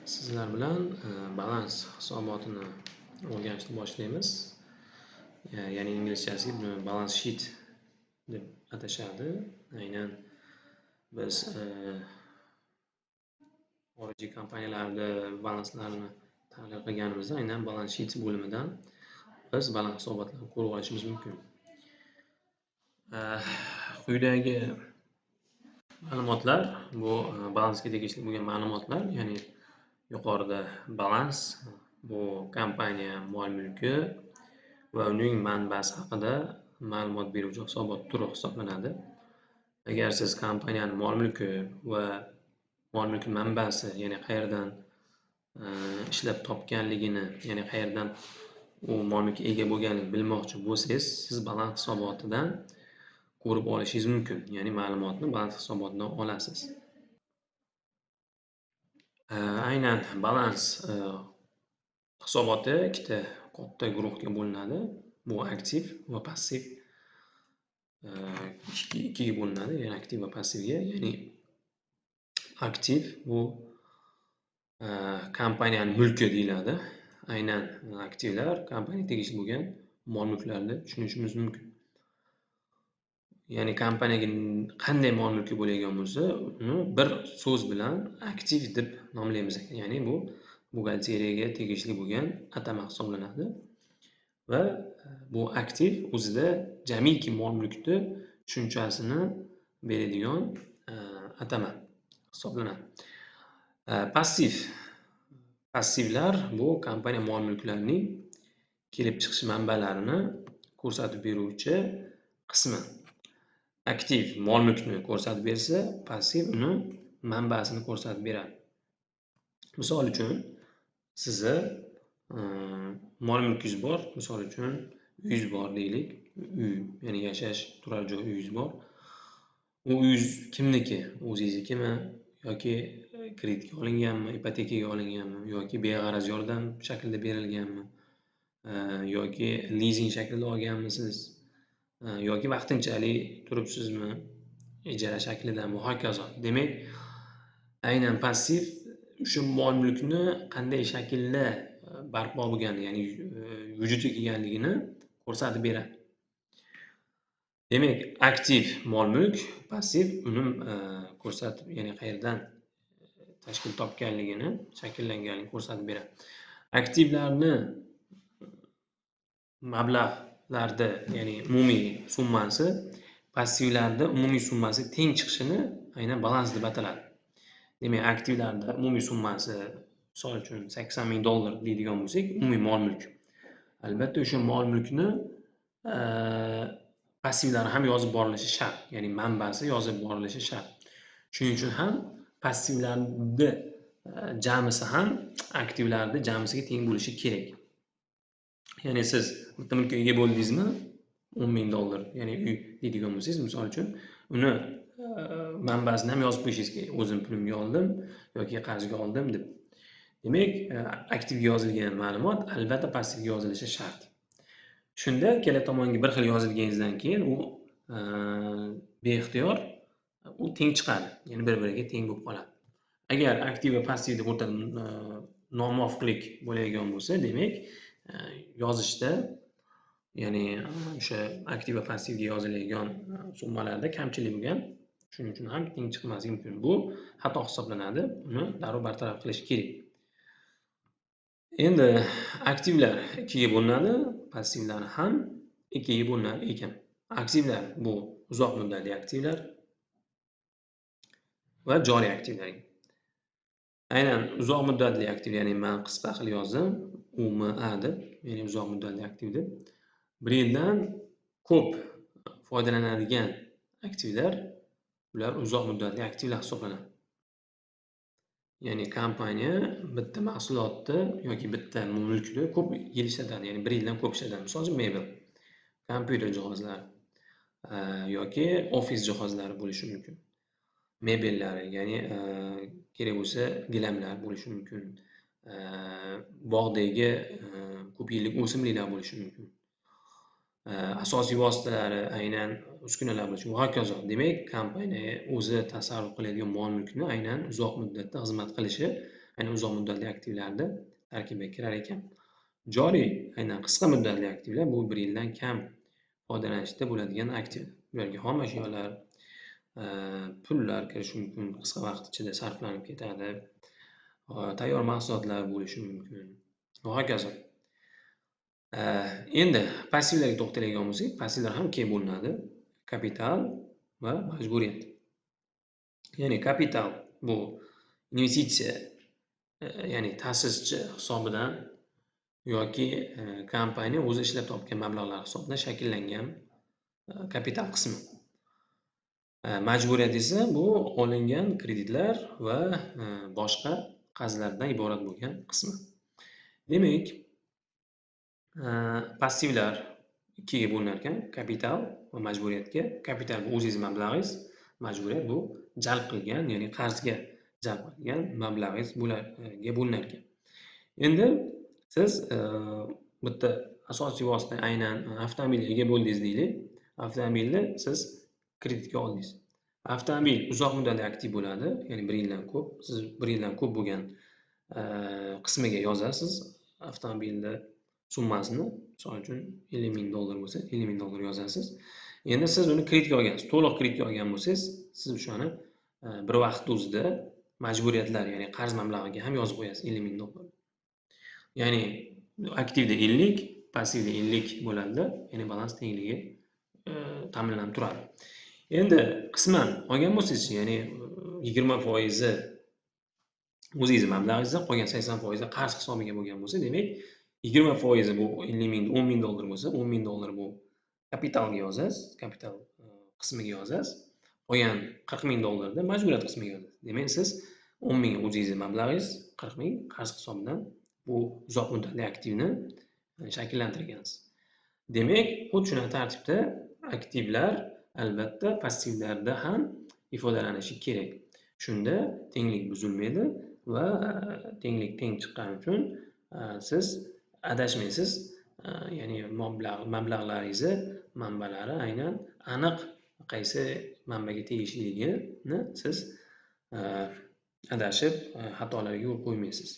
Sizlar bilan balans hisobotini o'rganishni boshlaymiz. Ya'ni inglizchasiga buni balance sheet deb atashadi. Aynan biz xorijiy kompaniyalarda balanslarni tahlil qilganimizda aynan balance sheet bo'limidan biz balans hisobotlarini ko'rib olishimiz mumkin. Quyidagi ma'lumotlar bu balansga tegishli bo'lgan ma'lumotlar, ya'ni yuqorida balans bu kompaniya mol-mulki va uning manbasi haqida ma'lumot beruvchi hisobot turi hisoblanadi. Agar siz kompaniyani mol-mulki va mol-mulk manbasi, ya'ni qayerdan ishlab topganligini, ya'ni qayerdan u mol-mulkka ega bo'lganligini bilmoqchi bo'lsangiz, siz balans hisobotidan ko'rib olishingiz mumkin. Ya'ni ma'lumotni balans hisobotidan olasiz. Aynan balans hisoboti ikkita katta guruhga bo'linadi. Bu aktiv va passiv ikkiga bo'linadi, ya'ni aktiv va passivga. Ya'ni aktiv bu kompaniyaning mulki deyiladi. Aynan aktivlar kompaniyaga tegishli bo'lgan mol-mulklarni tushunishimiz mumkin. Ya'ni kompaniyaga qanday mol-mulki bo'lgan bo'lsa, uni bir so'z bilan aktiv deb nomlaymiz. Ya'ni bu buxgalteriyaga tegishli bo'lgan atama hisoblanadi. Va bu aktiv o'zida jamiki mol-mulkni tushunchasini beradigan atama hisoblanadi. Passivlar bu kompaniya mol-mulklarining kelib chiqish manbalarini ko'rsatib beruvchi qismi. Aktiv mol-mulkni ko'rsatib bersa, passiv uni manbasini ko'rsatib beradi. Misol uchun, sizni mol-mulkingiz bor, misol uchun uyingiz bor deylik. Uy, ya'ni yashash turar joy uyingiz bor. U uyingiz kimniki? O'zingiznikimi yoki kreditga olinganmi, ipotekaga olinganmi yoki beg'araz yordam shaklida berilganmi yoki lizing shaklida olganmisiz yoki vaqtinchalik turibsizmi, ijara shaklidami va hokazo. Demak, aynan passiv o'sha mol-mulkni qanday shaklda barpo bo'lgani, ya'ni vujudga kelganligini ko'rsatib beradi. Demak, aktiv mol-mulk, passiv uni ko'rsatib, ya'ni qayerdan tashkil topganligini, shakllanganligini ko'rsatib beradi. Aktivlarni mablag'larda, ya'ni umumiy summasi passivlarda umumiy summasi teng chiqishini aynan balans deb ataladi. Demak, aktivlarda umumiy summasi, misol uchun $80,000 deydigan bo'lsak, umumiy mol-mulk. Albatta, o'sha mol-mulkni passivlari ham yozib borilishi shart, ya'ni manbasi yozib borilishi shart. Shuning uchun ham passivlarni jamisi ham aktivlarni jamisiga teng bo'lishi kerak. Ya'ni siz bitta mulkka ega bo'ldingizmi, $10,000, ya'ni uy deydigan bo'lsangiz, misol uchun, uni manbasini ham yozib qo'yishingiz kerak. O'zim pulimga oldim yoki qarzga oldim deb. Demak, aktivga yozilgan ma'lumot albatta passivga yozilishi shart. Shunda ikkala tomonga bir xil yozilganingizdan keyin u beixtiyor u teng chiqadi, ya'ni bir-biriga teng bo'lib qoladi. Agar aktiv va passivda o'rtada nomuvofiqlik bo'layotgan bo'lsa, demak, yozishda, ya'ni o'sha aktiv va passivga yoziladigan summalarda kamchilik bo'lgan, shuning uchun ham teng chiqmasligi mumkin. Bu xato hisoblanadi, uni darrov bartaraf qilish kerak. Endi aktivlar ikkiga bo'linadi, passivlar ham ikkiga bo'linar ekan. Aktivlar bu uzoq muddatli aktivlar va joriy aktivlar. Aynan uzoq muddatli aktiv, ya'ni men qisqa qilib yozdim, UMA deb, ya'ni uzoq muddatli aktiv deb. Bir yildan ko'p foydalanadigan aktivlar, ular uzoq muddatli aktivlar hisoblanadi. Ya'ni kompaniya bitta mahsulotni yoki bitta mulkni ko'p yil ishlatadi, ya'ni bir yildan ko'p ishlatadi. Misol uchun mebel, kompyuter jihozlari yoki ofis jihozlari bo'lishi mumkin. Mebellari, ya'ni kerak bo'lsa gilamlar bo'lishi mumkin. Bog'dagi ko'p yillik o'simliklar bo'lishi mumkin. Asosiy vositalari aynan uskunalar bo'lishi va hokazo. Demak, kompaniya o'zi tasarruf qiladigan mol-mulkni aynan uzoq muddatda xizmat qilishi ya'ni uzoq muddatli aktivlarni tarkibiga kirar ekan. Joriy, aynan qisqa muddatli aktivlar bu 1 yildan kam foydalanishda bo'ladigan aktiv. Ularga xom ashyolar, pullar kirishi mumkin, qisqa vaqt ichida sarflanib ketadi, tayyor mahsulotlar bo'lishi mumkin va hokazo. Endi passivlarga to'xtaladigan bo'lsak, passivlar ham ikkiga bo'linadi: kapital va majburiyat. Ya'ni kapital bu investitsiya, ya'ni ta'sischi hisobidan yoki kompaniya o'zi ishlab topgan mablag'lar hisobidan shakllangan kapital qismi. Majburiyat esa bu olingan kreditlar va boshqa qarzlardan iborat bo'lgan qismi. Demak, passivlar ikkiga bo'linar ekan: kapital va majburiyatga. Kapital bu o'zingiz mablag'ingiz, majburiyat bu jalb qilgan, ya'ni qarzga jalb qilgan mablag'ingizga bo'linar ekan. Endi siz bitta asosiy vosita, aynan avtomobilga ega bo'ldingiz deylik. Avtomobilni siz kreditga oldingiz. Avtomobil uzoq muddatli aktiv bo'ladi, ya'ni 1 yildan ko'p. Siz 1 yildan ko'p bo'lgan qismiga yozasiz avtomobilni summasini. Misol uchun $50,000 bo'lsa, $50,000 yozasiz. Endi siz uni kreditga olgansiz. To'liq kreditga olgan bo'lsangiz, siz o'shani bir vaqt o'zida majburiyatlar, ya'ni qarz mablag'iga ham yozib qo'yasiz $50,000. Ya'ni aktivda 50, passivda 50 bo'ladi, ya'ni balans tengligi ta'minlanib turadi. Endi qisman olgan bo'lsangiz, ya'ni 20% o'zingiz mablag'ingizdan, qolgan 80% qarz hisobiga bo'lgan bo'lsa, demak 20% bu $10,000 bo'lsa, $10,000 bu kapitalga yozasiz, kapital qismiga yozasiz. Qolgan $40,000 da majburiyat qismiga yozasiz. Demak, siz 10,000 o'zingiz mablag'ingiz, 40,000 qarz hisobidan bu uzoq muddatli aktivni shakllantirgansiz. Demak, xuddi shunaqa tartibda aktivlar albatta passivlarda ham ifodalanishi kerak. Shunda tenglik buzilmaydi va tenglik teng chiqqani uchun siz adashmaysiz. Ya'ni mablag'laringizni manbalari aynan aniq qaysi manbaga tegishliligini siz adashib xatolarga yo'l qo'ymaysiz.